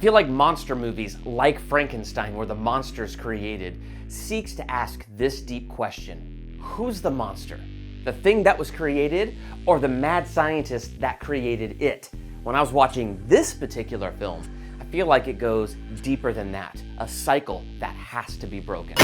feel like monster movies, like Frankenstein, where the monster's created, seeks to ask this deep question. Who's the monster? The thing that was created, or the mad scientist that created it? When I was watching this particular film, I feel like it goes deeper than that. A cycle that has to be broken.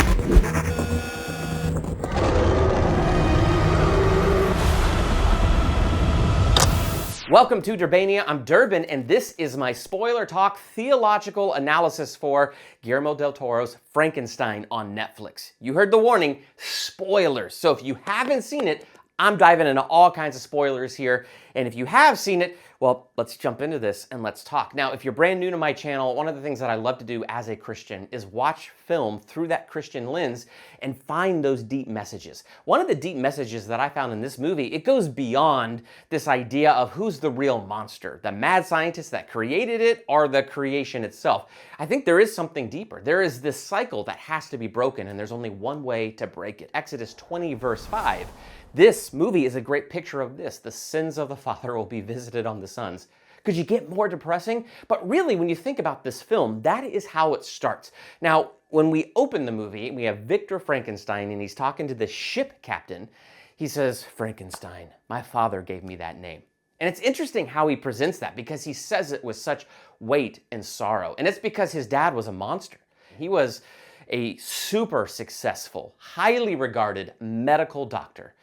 Welcome to Durbania. I'm Durbin, and this is my spoiler talk theological analysis for Guillermo del Toro's Frankenstein on Netflix. You heard the warning, spoilers. So if you haven't seen it, I'm diving into all kinds of spoilers here. And if you have seen it, well, let's jump into this and let's talk. Now, if you're brand new to my channel, one of the things that I love to do as a Christian is watch film through that Christian lens and find those deep messages. One of the deep messages that I found in this movie, it goes beyond this idea of who's the real monster, the mad scientist that created it or the creation itself. I think there is something deeper. There is this cycle that has to be broken, and there's only one way to break it. Exodus 20, verse 5. This movie is a great picture of this. The sins of the father will be visited on the sons. Could you get more depressing? But really, when you think about this film, that is how it starts. Now, when we open the movie, we have Victor Frankenstein, and he's talking to the ship captain. He says, "Frankenstein, my father gave me that name." And it's interesting how he presents that, because he says it with such weight and sorrow. And it's because his dad was a monster. He was a super successful, highly regarded medical doctor.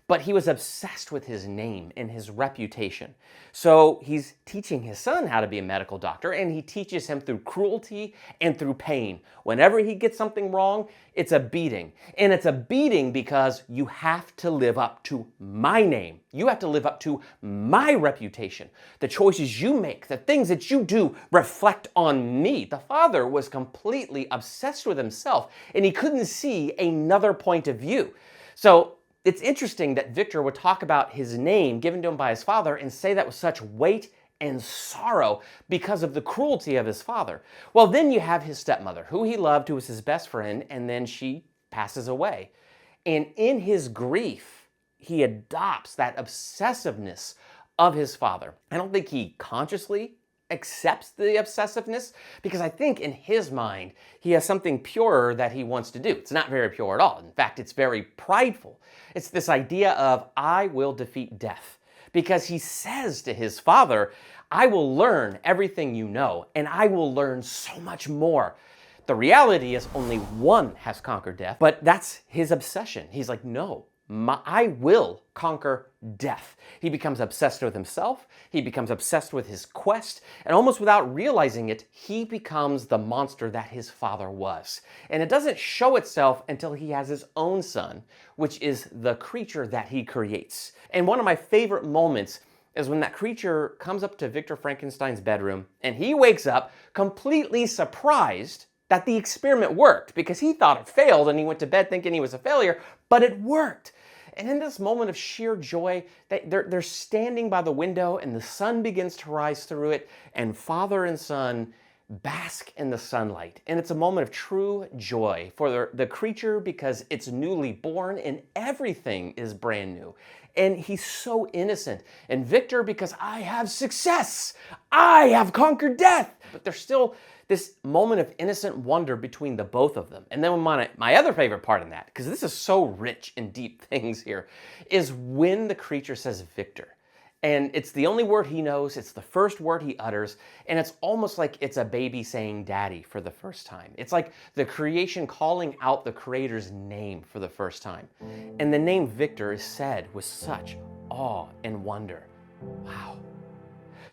But he was obsessed with his name and his reputation. So he's teaching his son how to be a medical doctor, and he teaches him through cruelty and through pain. Whenever he gets something wrong, it's a beating. And it's a beating because you have to live up to my name. You have to live up to my reputation. The choices you make, the things that you do reflect on me. The father was completely obsessed with himself, and he couldn't see another point of view. So it's interesting that Victor would talk about his name given to him by his father and say that with such weight and sorrow because of the cruelty of his father. Well, then you have his stepmother, who he loved, who was his best friend, and then she passes away. And in his grief, he adopts that obsessiveness of his father. I don't think he consciously accepts the obsessiveness, because I think in his mind, he has something purer that he wants to do. It's not very pure at all. In fact, it's very prideful. It's this idea of, I will defeat death. Because he says to his father, I will learn everything you know, and I will learn so much more. The reality is only one has conquered death, but that's his obsession. He's like, no, I will conquer death. He becomes obsessed with himself. He becomes obsessed with his quest. And almost without realizing it, he becomes the monster that his father was. And it doesn't show itself until he has his own son, which is the creature that he creates. And one of my favorite moments is when that creature comes up to Victor Frankenstein's bedroom, and he wakes up completely surprised that the experiment worked, because he thought it failed and he went to bed thinking he was a failure, but it worked. And in this moment of sheer joy, they're standing by the window, and the sun begins to rise through it, and father and son bask in the sunlight. And it's a moment of true joy for the creature, because it's newly born and everything is brand new. And he's so innocent. And Victor, because I have success, I have conquered death. But there's still this moment of innocent wonder between the both of them. And then my other favorite part in that, because this is so rich in deep things here, is when the creature says Victor. And it's the only word he knows, it's the first word he utters, and it's almost like it's a baby saying daddy for the first time. It's like the creation calling out the creator's name for the first time. And the name Victor is said with such awe and wonder. Wow.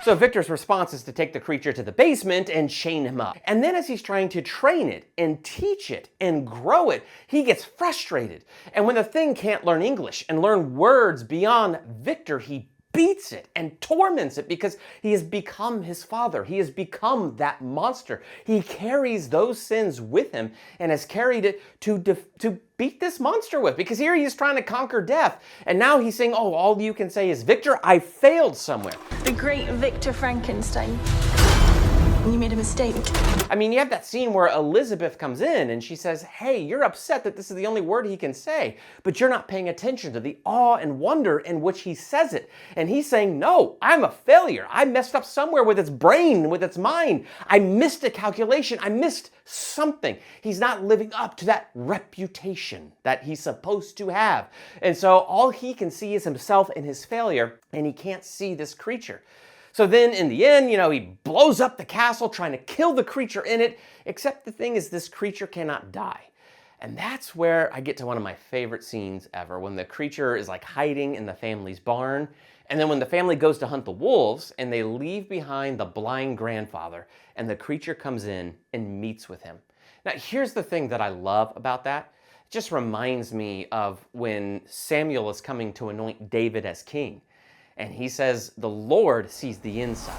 So Victor's response is to take the creature to the basement and chain him up. And then as he's trying to train it and teach it and grow it, he gets frustrated. And when the thing can't learn English and learn words beyond Victor, he beats it and torments it, because he has become his father. He has become that monster. He carries those sins with him and has carried it to beat this monster with, because here he is trying to conquer death. And now he's saying, oh, all you can say is, Victor, I failed somewhere. The great Victor Frankenstein. You made a mistake. I mean, you have that scene where Elizabeth comes in and she says, hey, you're upset that this is the only word he can say, but you're not paying attention to the awe and wonder in which he says it. And he's saying, no, I'm a failure. I messed up somewhere with its brain, with its mind. I missed a calculation. I missed something. He's not living up to that reputation that he's supposed to have. And so all he can see is himself and his failure, and he can't see this creature. So then in the end, he blows up the castle trying to kill the creature in it, except the thing is this creature cannot die. And that's where I get to one of my favorite scenes ever, when the creature is like hiding in the family's barn. And then when the family goes to hunt the wolves and they leave behind the blind grandfather and the creature comes in and meets with him. Now, here's the thing that I love about that. It just reminds me of when Samuel is coming to anoint David as king. And he says, the Lord sees the inside.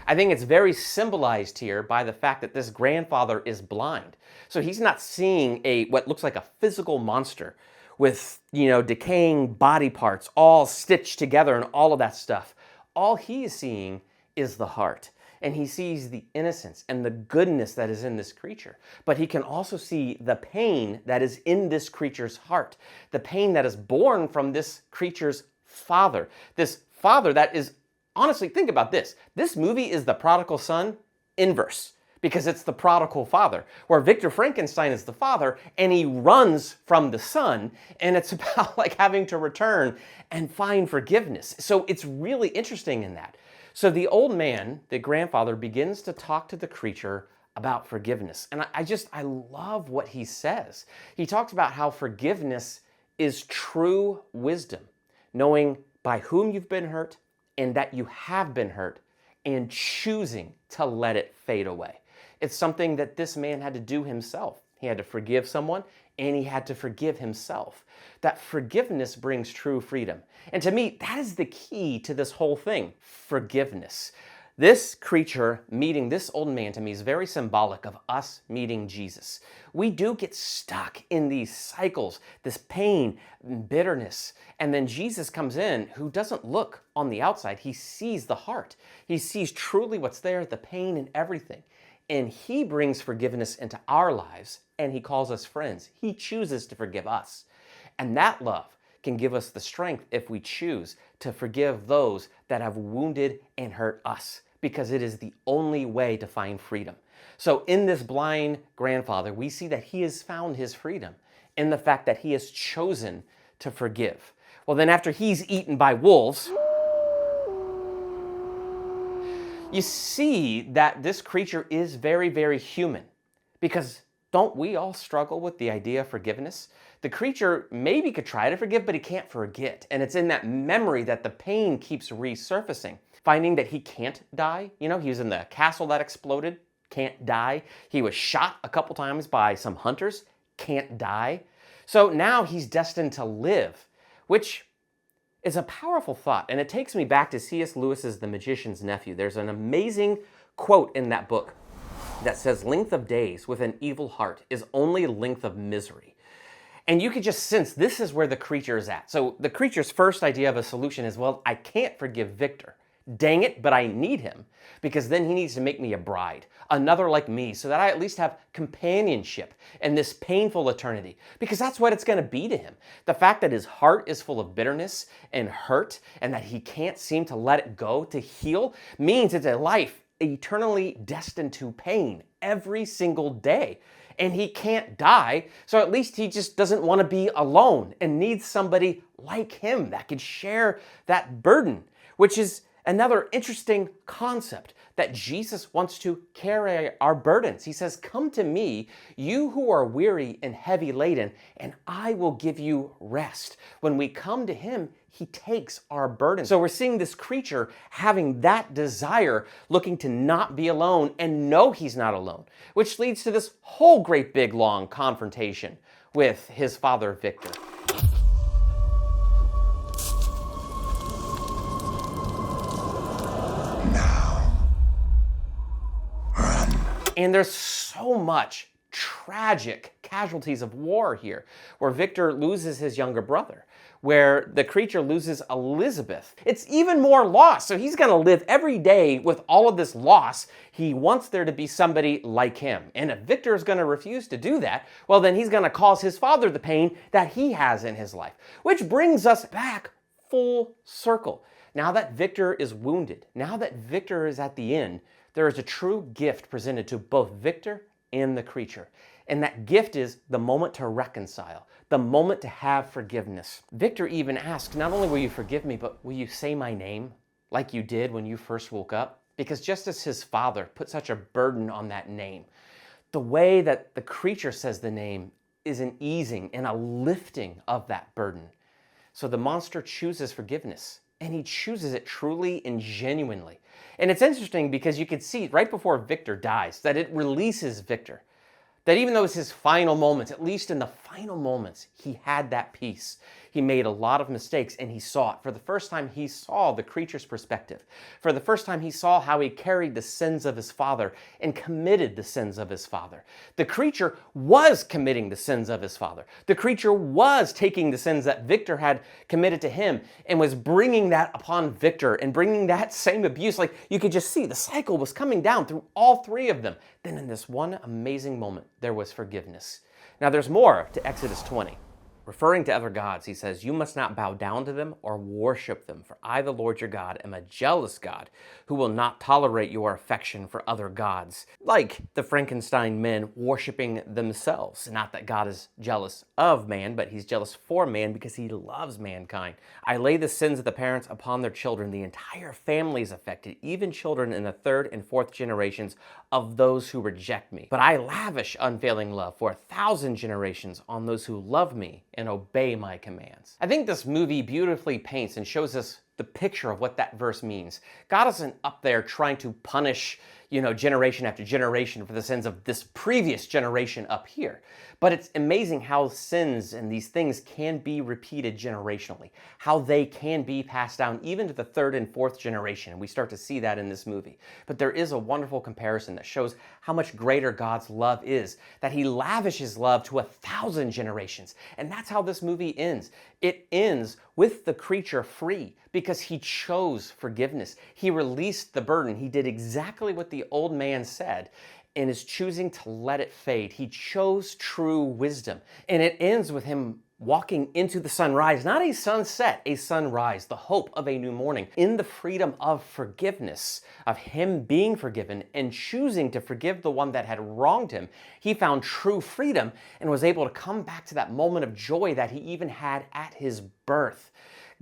I think it's very symbolized here by the fact that this grandfather is blind. So he's not seeing what looks like a physical monster with, decaying body parts all stitched together and all of that stuff. All he is seeing is the heart. And he sees the innocence and the goodness that is in this creature. But he can also see the pain that is in this creature's heart. The pain that is born from this creature's father. This father that is, honestly, think about this. This movie is the prodigal son inverse, because it's the prodigal father, where Victor Frankenstein is the father and he runs from the son, and it's about like having to return and find forgiveness. So it's really interesting in that. So the old man, the grandfather, begins to talk to the creature about forgiveness. And I love what he says. He talks about how forgiveness is true wisdom, knowing by whom you've been hurt and that you have been hurt, and choosing to let it fade away. It's something that this man had to do himself. He had to forgive someone, and he had to forgive himself. That forgiveness brings true freedom. And to me, that is the key to this whole thing, forgiveness. This creature meeting this old man to me is very symbolic of us meeting Jesus. We do get stuck in these cycles, this pain, bitterness, and then Jesus comes in who doesn't look on the outside. He sees the heart. He sees truly what's there, the pain and everything. And he brings forgiveness into our lives, and he calls us friends. He chooses to forgive us. And that love can give us the strength if we choose to forgive those that have wounded and hurt us, because it is the only way to find freedom. So in this blind grandfather, we see that he has found his freedom in the fact that he has chosen to forgive. Well, then after he's eaten by wolves, you see that this creature is very, very human, because don't we all struggle with the idea of forgiveness? The creature maybe could try to forgive, but he can't forget. And it's in that memory that the pain keeps resurfacing. Finding that he can't die. He was in the castle that exploded, can't die. He was shot a couple times by some hunters, can't die. So now he's destined to live, which is a powerful thought. And it takes me back to C.S. Lewis's The Magician's Nephew. There's an amazing quote in that book that says, length of days with an evil heart is only length of misery. And you could just sense this is where the creature is at. So the creature's first idea of a solution is, well, I can't forgive Victor. Dang it, but I need him, because then he needs to make me a bride, another like me, so that I at least have companionship in this painful eternity, because that's what it's going to be to him. The fact that his heart is full of bitterness and hurt, and that he can't seem to let it go to heal, means it's a life eternally destined to pain every single day. And he can't die, so at least he just doesn't want to be alone and needs somebody like him that could share that burden, which is another interesting concept, that Jesus wants to carry our burdens. He says, come to me, you who are weary and heavy laden, and I will give you rest. When we come to him, he takes our burden. So we're seeing this creature having that desire, looking to not be alone and know he's not alone, which leads to this whole great big long confrontation with his father, Victor. And there's so much tragic casualties of war here, where Victor loses his younger brother, where the creature loses Elizabeth. It's even more loss. So he's going to live every day with all of this loss. He wants there to be somebody like him. And if Victor is going to refuse to do that, well, then he's going to cause his father the pain that he has in his life. Which brings us back full circle. Now that Victor is wounded, now that Victor is at the end, there is a true gift presented to both Victor and the creature. And that gift is the moment to reconcile, the moment to have forgiveness. Victor even asks, not only will you forgive me, but will you say my name like you did when you first woke up? Because just as his father put such a burden on that name, the way that the creature says the name is an easing and a lifting of that burden. So the monster chooses forgiveness, and he chooses it truly and genuinely. And it's interesting because you can see right before Victor dies that it releases Victor. That even though it's his final moments, at least in the final moments, he had that peace. He made a lot of mistakes and he saw it. For the first time, he saw the creature's perspective. For the first time, he saw how he carried the sins of his father and committed the sins of his father. The creature was committing the sins of his father. The creature was taking the sins that Victor had committed to him and was bringing that upon Victor and bringing that same abuse. Like you could just see the cycle was coming down through all three of them. Then in this one amazing moment, there was forgiveness. Now there's more to Exodus 20. Referring to other gods, he says, "You must not bow down to them or worship them, for I, the Lord your God, am a jealous God who will not tolerate your affection for other gods." Like the Frankenstein men worshiping themselves. Not that God is jealous of man, but he's jealous for man because he loves mankind. "I lay the sins of the parents upon their children. The entire family is affected, even children in the third and fourth generations of those who reject me. But I lavish unfailing love for 1,000 generations on those who love me and obey my commands." I think this movie beautifully paints and shows us the picture of what that verse means. God isn't up there trying to punish, generation after generation for the sins of this previous generation up here. But it's amazing how sins and these things can be repeated generationally, how they can be passed down even to the third and fourth generation. And we start to see that in this movie. But there is a wonderful comparison that shows how much greater God's love is, that he lavishes love to 1,000 generations. And that's how this movie ends. It ends with the creature free because he chose forgiveness. He released the burden. He did exactly what the old man said and is choosing to let it fade. He chose true wisdom. And it ends with him walking into the sunrise, not a sunset, a sunrise, the hope of a new morning, in the freedom of forgiveness, of him being forgiven and choosing to forgive the one that had wronged him. He found true freedom and was able to come back to that moment of joy that he even had at his birth.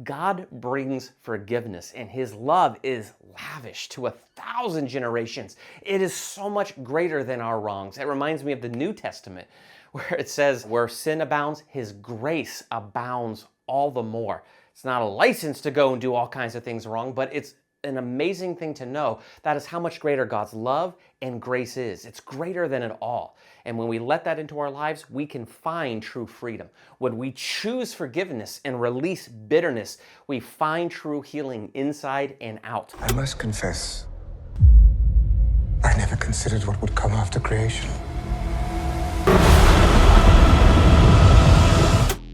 God brings forgiveness, and his love is lavish to 1,000 generations. It is so much greater than our wrongs. It reminds me of the New Testament, where it says, where sin abounds, his grace abounds all the more. It's not a license to go and do all kinds of things wrong, but it's an amazing thing to know. That is how much greater God's love and grace is. It's greater than it all. And when we let that into our lives, we can find true freedom. When we choose forgiveness and release bitterness, we find true healing inside and out. I must confess, I never considered what would come after creation.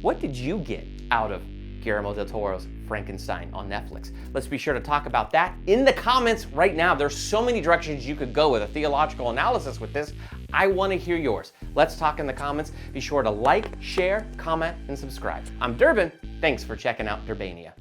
What did you get out of Guillermo del Toro's Frankenstein on Netflix? Let's be sure to talk about that in the comments right now. There's so many directions you could go with a theological analysis with this. I want to hear yours. Let's talk in the comments. Be sure to like, share, comment, and subscribe. I'm Durbin. Thanks for checking out Durbania.